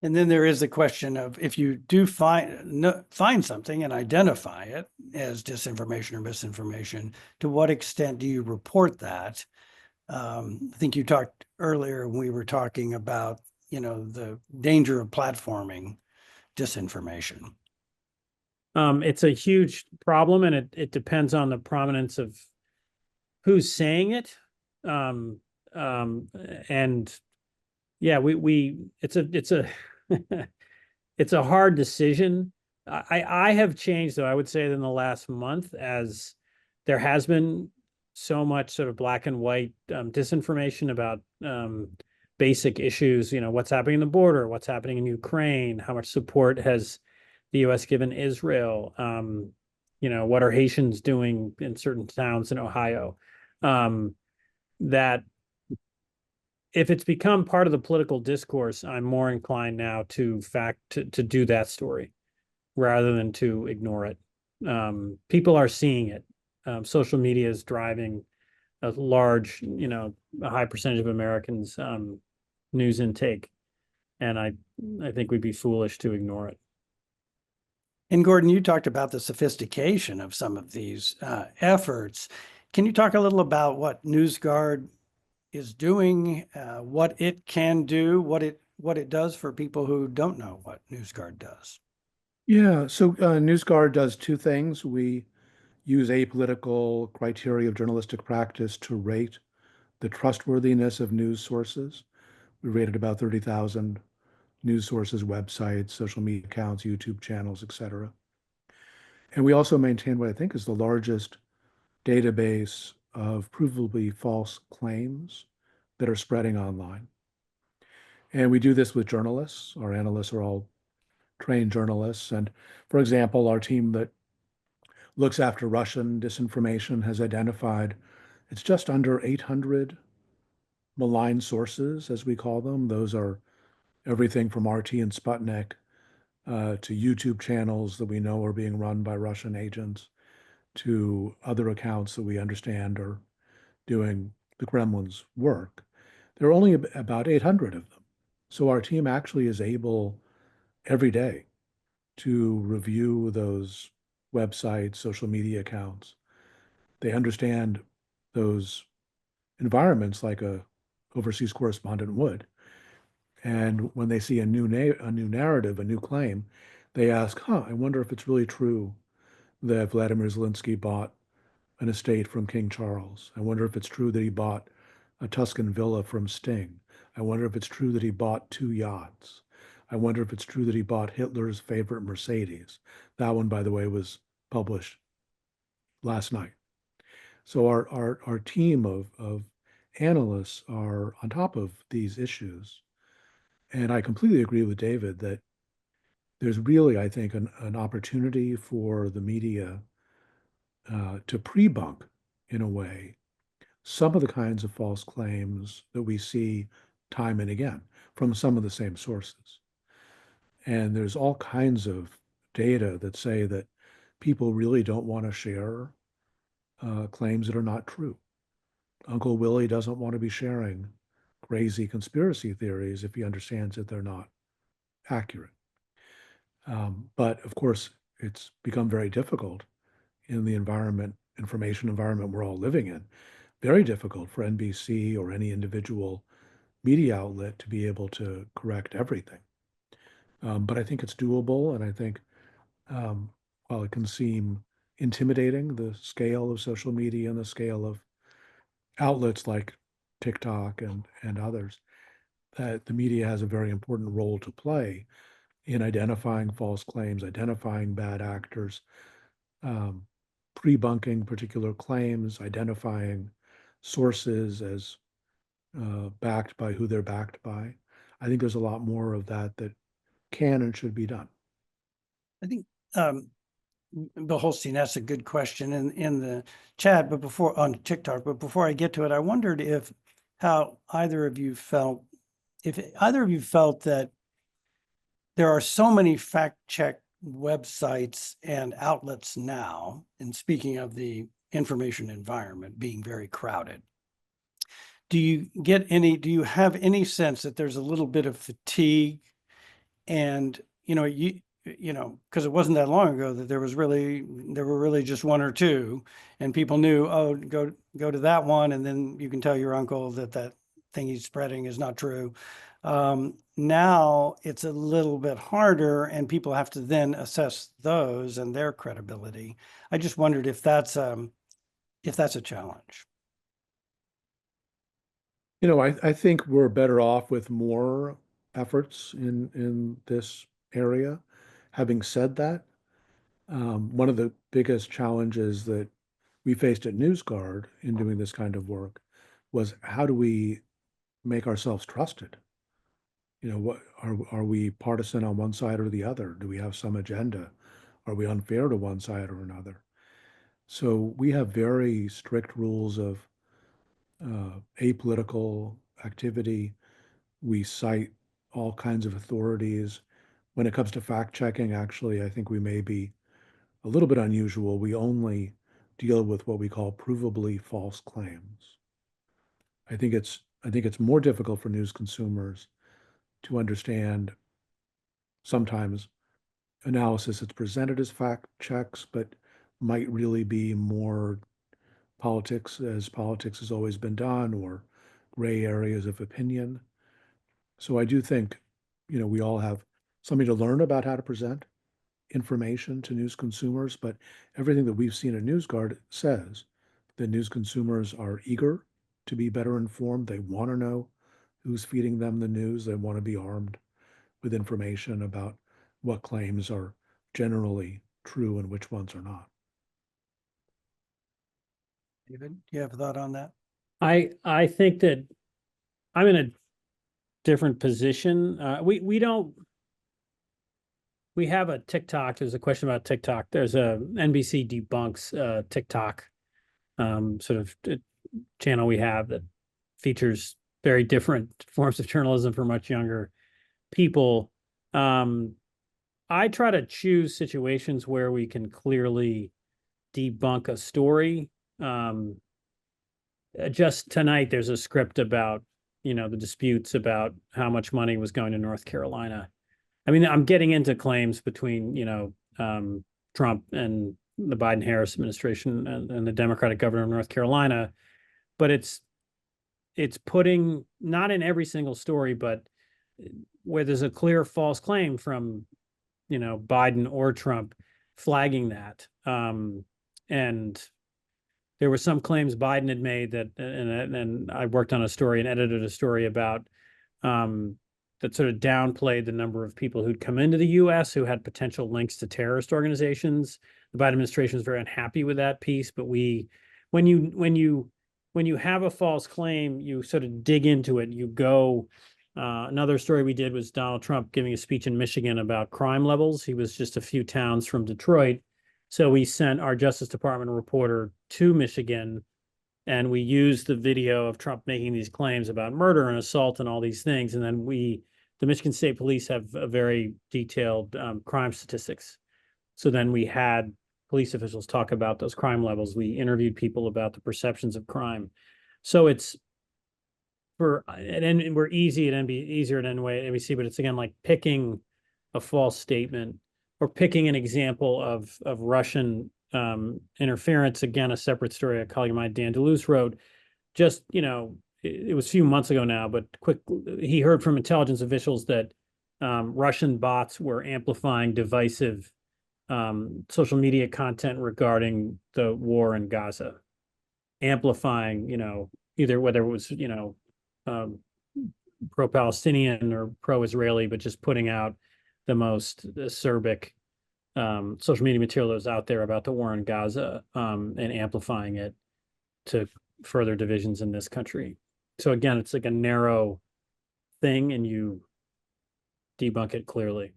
And then there is the question of, if you do find something and identify it as disinformation or misinformation, to what extent do you report that? I think you talked earlier when we were talking about, the danger of platforming disinformation. It's a huge problem, and it depends on the prominence of who's saying it. And yeah, it's a it's a hard decision. I have changed, though, I would say, in the last month, as there has been so much sort of black and white disinformation about basic issues, what's happening in the border, what's happening in Ukraine, how much support has the U.S. given Israel, what are Haitians doing in certain towns in Ohio, that if it's become part of the political discourse, I'm more inclined now to do that story rather than to ignore it. People are seeing it. Social media is driving a large, a high percentage of Americans' news intake, and I think we'd be foolish to ignore it. And Gordon, you talked about the sophistication of some of these efforts. Can you talk a little about what NewsGuard is doing, what it can do, what it does for people who don't know what NewsGuard does? Yeah, so NewsGuard does two things. We use apolitical criteria of journalistic practice to rate the trustworthiness of news sources. We rated about 30,000 news sources, websites, social media accounts, YouTube channels, etc. And we also maintain what I think is the largest database of provably false claims that are spreading online. And we do this with journalists. Our analysts are all trained journalists. And for example, our team that looks after Russian disinformation has identified it's just under 800 malign sources, as we call them. Those are everything from RT and Sputnik to YouTube channels that we know are being run by Russian agents, to other accounts that we understand are doing the Kremlin's work. There are only about 800 of them. So our team actually is able every day to review those websites, social media accounts. They understand those environments like a overseas correspondent would. And when they see a new narrative, a new claim, they ask, I wonder if it's really true that Vladimir Zelensky bought an estate from King Charles. I wonder if it's true that he bought a Tuscan villa from Sting. I wonder if it's true that he bought 2 yachts. I wonder if it's true that he bought Hitler's favorite Mercedes. That one, by the way, was published last night. So our team of analysts are on top of these issues. And I completely agree with David that there's really, I think, an opportunity for the media to pre-bunk, in a way, some of the kinds of false claims that we see time and again from some of the same sources. And there's all kinds of data that say that people really don't want to share claims that are not true. Uncle Willie doesn't want to be sharing crazy conspiracy theories if he understands that they're not accurate. But of course, it's become very difficult in the information environment we're all living in. Very difficult for NBC or any individual media outlet to be able to correct everything. But I think it's doable, and I think while it can seem intimidating, the scale of social media and the scale of outlets like TikTok and others, that the media has a very important role to play in identifying false claims, identifying bad actors, pre-bunking particular claims, identifying sources as backed by who they're backed by. I think there's a lot more of that can and should be done. I think Bill Holstein asked a good question in the chat, but on TikTok. But before I get to it, I wondered if either of you felt that there are so many fact check websites and outlets now, and speaking of the information environment being very crowded, do you have any sense that there's a little bit of fatigue And, because it wasn't that long ago that there were really just one or two, and people knew, oh, go to that one, and then you can tell your uncle that thing he's spreading is not true. Now it's a little bit harder, and people have to then assess those and their credibility. I just wondered if that's a challenge. I think we're better off with more efforts in this area. Having said that, one of the biggest challenges that we faced at NewsGuard in doing this kind of work was, how do we make ourselves trusted? What are we partisan on one side or the other? Do we have some agenda? Are we unfair to one side or another? So we have very strict rules of apolitical activity. We cite all kinds of authorities. When it comes to fact checking, actually, I think we may be a little bit unusual. We only deal with what we call provably false claims. I think it's more difficult for news consumers to understand sometimes analysis that's presented as fact checks, but might really be more politics, as politics has always been done, or gray areas of opinion. So I do think, we all have something to learn about how to present information to news consumers, but everything that we've seen at NewsGuard says that news consumers are eager to be better informed. They want to know who's feeding them the news. They want to be armed with information about what claims are generally true and which ones are not. David, do you have a thought on that? I think that I'm in a different position. We have a TikTok. There's a question about TikTok. There's a NBC debunks TikTok sort of channel we have that features very different forms of journalism for much younger people. I try to choose situations where we can clearly debunk a story. Just tonight, there's a script about, the disputes about how much money was going to North Carolina. I mean, I'm getting into claims between, Trump and the Biden-Harris administration and the Democratic governor of North Carolina, but it's putting, not in every single story, but where there's a clear false claim from, Biden or Trump, flagging that. And there were some claims Biden had made that, and I worked on a story and edited a story about that sort of downplayed the number of people who'd come into the U.S. who had potential links to terrorist organizations. The Biden administration is very unhappy with that piece, but when you have a false claim, you sort of dig into it. You go. Another story we did was Donald Trump giving a speech in Michigan about crime levels. He was just a few towns from Detroit. So we sent our Justice Department reporter to Michigan, and we used the video of Trump making these claims about murder and assault and all these things. And then the Michigan State Police have a very detailed crime statistics. So then we had police officials talk about those crime levels. We interviewed people about the perceptions of crime. So it's we're easier at NBC, but it's again like picking a false statement or picking an example of Russian interference. Again, a separate story a colleague of mine, Dan DeLuce, wrote. Just, it was a few months ago now, but he heard from intelligence officials that Russian bots were amplifying divisive social media content regarding the war in Gaza, amplifying, either whether it was, pro-Palestinian or pro-Israeli, but just putting out the most acerbic social media material that was out there about the war in Gaza and amplifying it to further divisions in this country. So again, it's like a narrow thing and you debunk it clearly.